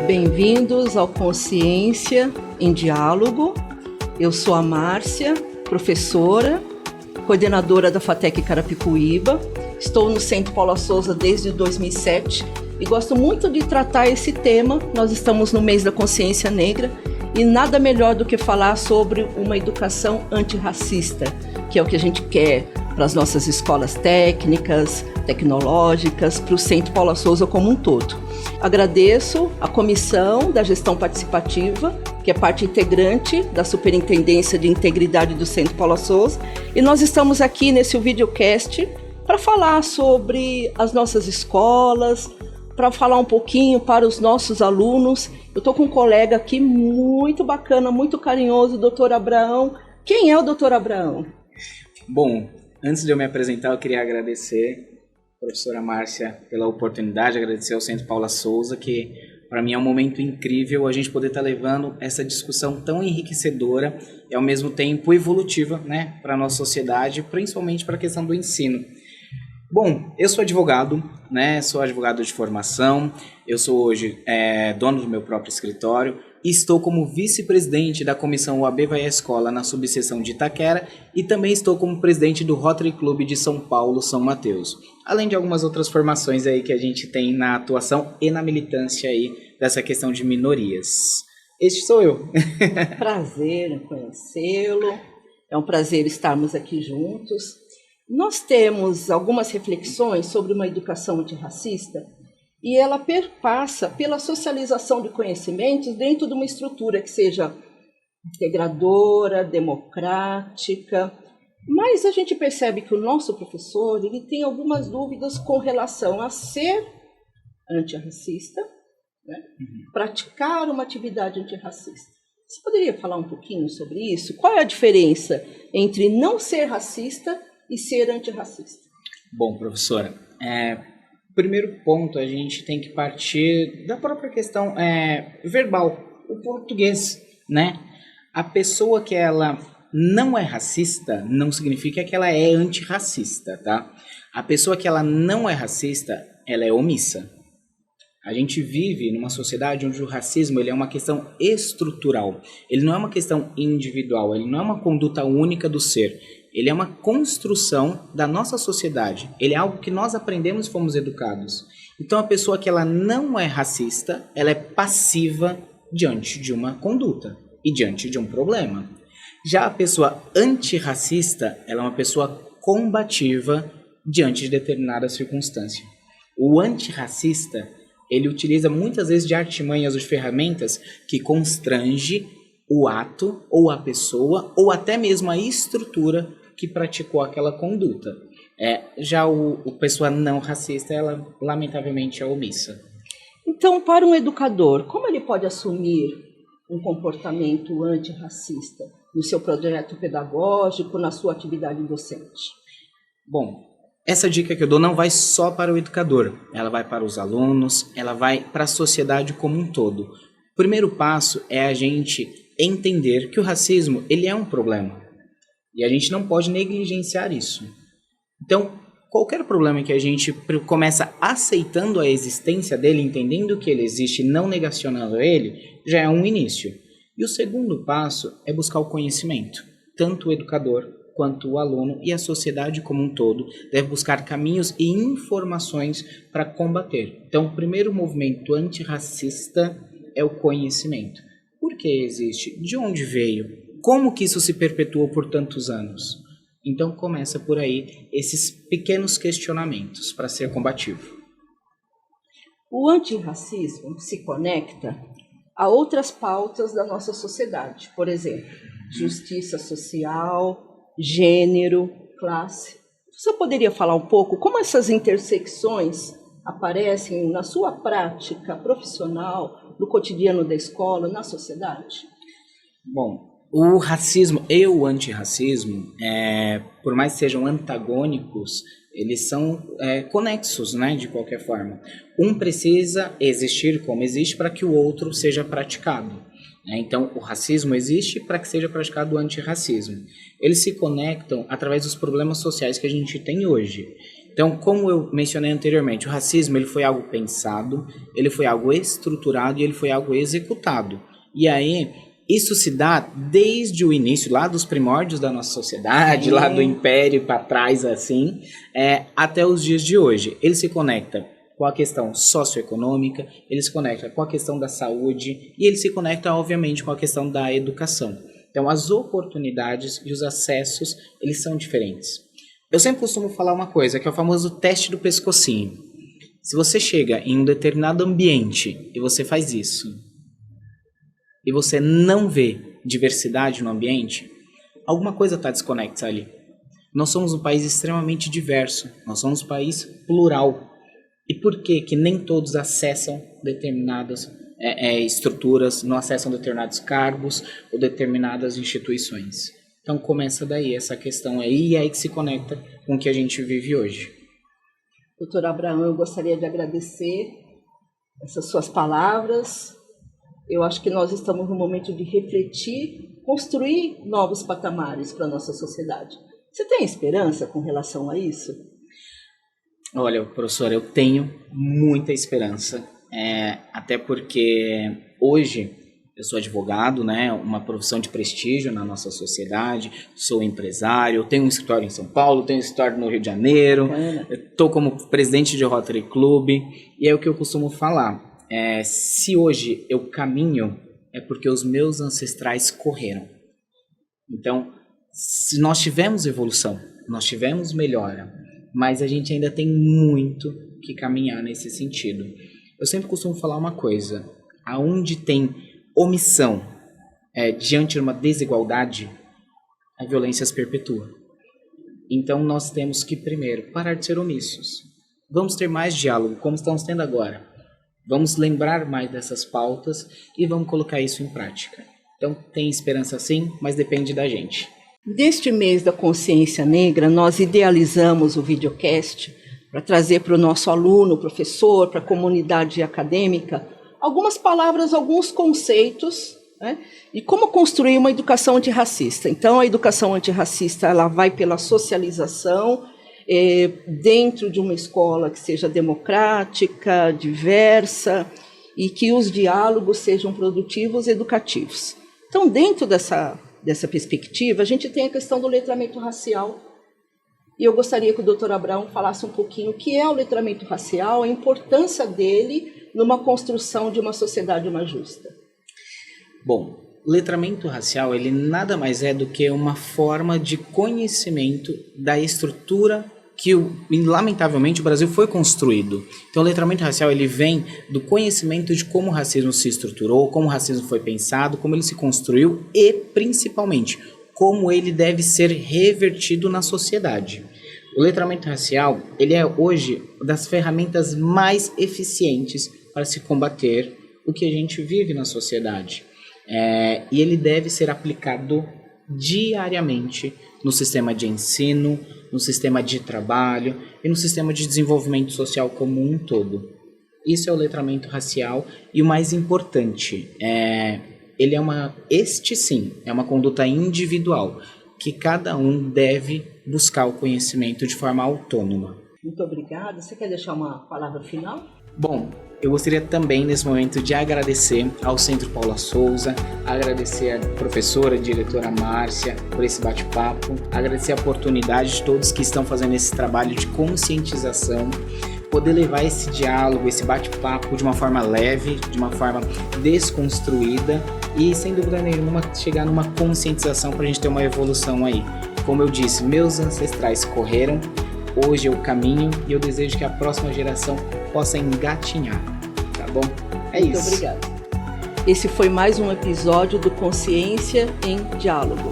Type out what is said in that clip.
Bem-vindos ao Consciência em Diálogo. Eu sou a Márcia, professora, coordenadora da FATEC Carapicuíba. Estou no Centro Paula Souza desde 2007 e gosto muito de tratar esse tema. Nós estamos no mês da consciência negra e nada melhor do que falar sobre uma educação antirracista, que é o que a gente quer para as nossas escolas técnicas, tecnológicas, para o Centro Paula Souza como um todo. Agradeço a Comissão da Gestão Participativa, que é parte integrante da Superintendência de Integridade do Centro Paula Souza, e nós estamos aqui nesse videocast para falar sobre as nossas escolas, para falar um pouquinho para os nossos alunos. Eu estou com um colega aqui muito bacana, muito carinhoso, o Dr. Abraão. Quem é o Dr. Abraão? Bom, antes de eu me apresentar, eu queria agradecer a professora Márcia pela oportunidade, agradecer ao Centro Paula Souza, que para mim é um momento incrível a gente poder estar levando essa discussão tão enriquecedora e ao mesmo tempo evolutiva, né, para a nossa sociedade, principalmente para a questão do ensino. Bom, eu sou advogado, né? Sou advogado de formação, eu sou hoje dono do meu próprio escritório e estou como vice-presidente da comissão UAB Vai à Escola na subseção de Itaquera e também estou como presidente do Rotary Club de São Paulo, São Mateus. Além de algumas outras formações aí que a gente tem na atuação e na militância aí dessa questão de minorias. Este sou eu. Prazer em conhecê-lo, é um prazer estarmos aqui juntos. Nós temos algumas reflexões sobre uma educação antirracista e ela perpassa pela socialização de conhecimentos dentro de uma estrutura que seja integradora, democrática, mas a gente percebe que o nosso professor ele tem algumas dúvidas com relação a ser antirracista, né? Praticar uma atividade antirracista. Você poderia falar um pouquinho sobre isso? Qual é a diferença entre não ser racista e ser antirracista? Bom, professora, primeiro ponto, a gente tem que partir da própria questão verbal, o português, né? A pessoa que ela não é racista não significa que ela é antirracista, tá? A pessoa que ela não é racista, ela é omissa. A gente vive numa sociedade onde o racismo ele é uma questão estrutural, ele não é uma questão individual, ele não é uma conduta única do ser. Ele é uma construção da nossa sociedade. Ele é algo que nós aprendemos e fomos educados. Então, a pessoa que ela não é racista, ela é passiva diante de uma conduta e diante de um problema. Já a pessoa antirracista, ela é uma pessoa combativa diante de determinada circunstância. O antirracista, ele utiliza muitas vezes de artimanhas ou de ferramentas que constrange o ato ou a pessoa ou até mesmo a estrutura que praticou aquela conduta. Já o pessoa não racista, ela lamentavelmente é omissa. Então, para um educador, como ele pode assumir um comportamento antirracista no seu projeto pedagógico, na sua atividade docente? Bom, essa dica que eu dou não vai só para o educador, ela vai para os alunos, ela vai para a sociedade como um todo. O primeiro passo é a gente entender que o racismo ele é um problema. E a gente não pode negligenciar isso. Então, qualquer problema que a gente começa aceitando a existência dele, entendendo que ele existe e não negacionando ele, já é um início. E o segundo passo é buscar o conhecimento. Tanto o educador quanto o aluno e a sociedade como um todo deve buscar caminhos e informações para combater. Então, o primeiro movimento antirracista é o conhecimento. Por que existe? De onde veio? Como que isso se perpetuou por tantos anos? Então começa por aí esses pequenos questionamentos para ser combativo. O antirracismo se conecta a outras pautas da nossa sociedade, por exemplo, justiça social, gênero, classe. Você poderia falar um pouco como essas intersecções aparecem na sua prática profissional, no cotidiano da escola, na sociedade? Bom, o racismo e o antirracismo, por mais que sejam antagônicos, eles são conexos, né, de qualquer forma. Um precisa existir como existe para que o outro seja praticado. Então, o racismo existe para que seja praticado o antirracismo. Eles se conectam através dos problemas sociais que a gente tem hoje. Então, como eu mencionei anteriormente, o racismo ele foi algo pensado, ele foi algo estruturado e ele foi algo executado. E aí, isso se dá desde o início, lá dos primórdios da nossa sociedade, lá do Império para trás, assim, até os dias de hoje. Ele se conecta com a questão socioeconômica, ele se conecta com a questão da saúde e ele se conecta, obviamente, com a questão da educação. Então, as oportunidades e os acessos, eles são diferentes. Eu sempre costumo falar uma coisa, que é o famoso teste do pescocinho. Se você chega em um determinado ambiente e você faz isso, e você não vê diversidade no ambiente, alguma coisa está desconexa ali. Nós somos um país extremamente diverso, nós somos um país plural. E por que nem todos acessam determinadas estruturas, não acessam determinados cargos ou determinadas instituições? Então começa daí essa questão aí, e é aí que se conecta com o que a gente vive hoje. Doutor Abraão, eu gostaria de agradecer essas suas palavras. Eu acho que nós estamos no momento de refletir, construir novos patamares para a nossa sociedade. Você tem esperança com relação a isso? Olha, professora, eu tenho muita esperança, até porque hoje eu sou advogado, né, uma profissão de prestígio na nossa sociedade, sou empresário, tenho um escritório em São Paulo, tenho um escritório no Rio de Janeiro, estou como presidente de Rotary Club, e é o que eu costumo falar. Se hoje eu caminho, é porque os meus ancestrais correram. Então, se nós tivemos evolução, nós tivemos melhora, mas a gente ainda tem muito que caminhar nesse sentido. Eu sempre costumo falar uma coisa, aonde tem omissão diante de uma desigualdade, a violência se perpetua. Então nós temos que primeiro parar de ser omissos. Vamos ter mais diálogo, como estamos tendo agora. Vamos lembrar mais dessas pautas e vamos colocar isso em prática. Então tem esperança sim, mas depende da gente. Neste mês da consciência negra, nós idealizamos o videocast para trazer para o nosso aluno, professor, para a comunidade acadêmica, algumas palavras, alguns conceitos, né, e como construir uma educação antirracista. Então, a educação antirracista ela vai pela socialização dentro de uma escola que seja democrática, diversa, e que os diálogos sejam produtivos e educativos. Então, dentro dessa perspectiva, a gente tem a questão do letramento racial. E eu gostaria que o doutor Abraão falasse um pouquinho o que é o letramento racial, a importância dele numa construção de uma sociedade mais justa. Bom, o letramento racial ele nada mais é do que uma forma de conhecimento da estrutura que, lamentavelmente, o Brasil foi construído. Então, o letramento racial ele vem do conhecimento de como o racismo se estruturou, como o racismo foi pensado, como ele se construiu e, principalmente, como ele deve ser revertido na sociedade. O letramento racial ele é hoje uma das ferramentas mais eficientes para se combater o que a gente vive na sociedade. E ele deve ser aplicado diariamente no sistema de ensino, no sistema de trabalho e no sistema de desenvolvimento social como um todo. Isso é o letramento racial e o mais importante, este sim, é uma conduta individual, que cada um deve buscar o conhecimento de forma autônoma. Muito obrigada. Você quer deixar uma palavra final? Bom, eu gostaria também, nesse momento, de agradecer ao Centro Paula Souza, agradecer a professora, a diretora Márcia, por esse bate-papo, agradecer a oportunidade de todos que estão fazendo esse trabalho de conscientização, poder levar esse diálogo, esse bate-papo de uma forma leve, de uma forma desconstruída e, sem dúvida nenhuma, chegar numa conscientização para a gente ter uma evolução aí. Como eu disse, meus ancestrais correram, hoje eu caminho e eu desejo que a próxima geração possa engatinhar, tá bom? Muito obrigada. Esse foi mais um episódio do Consciência em Diálogo.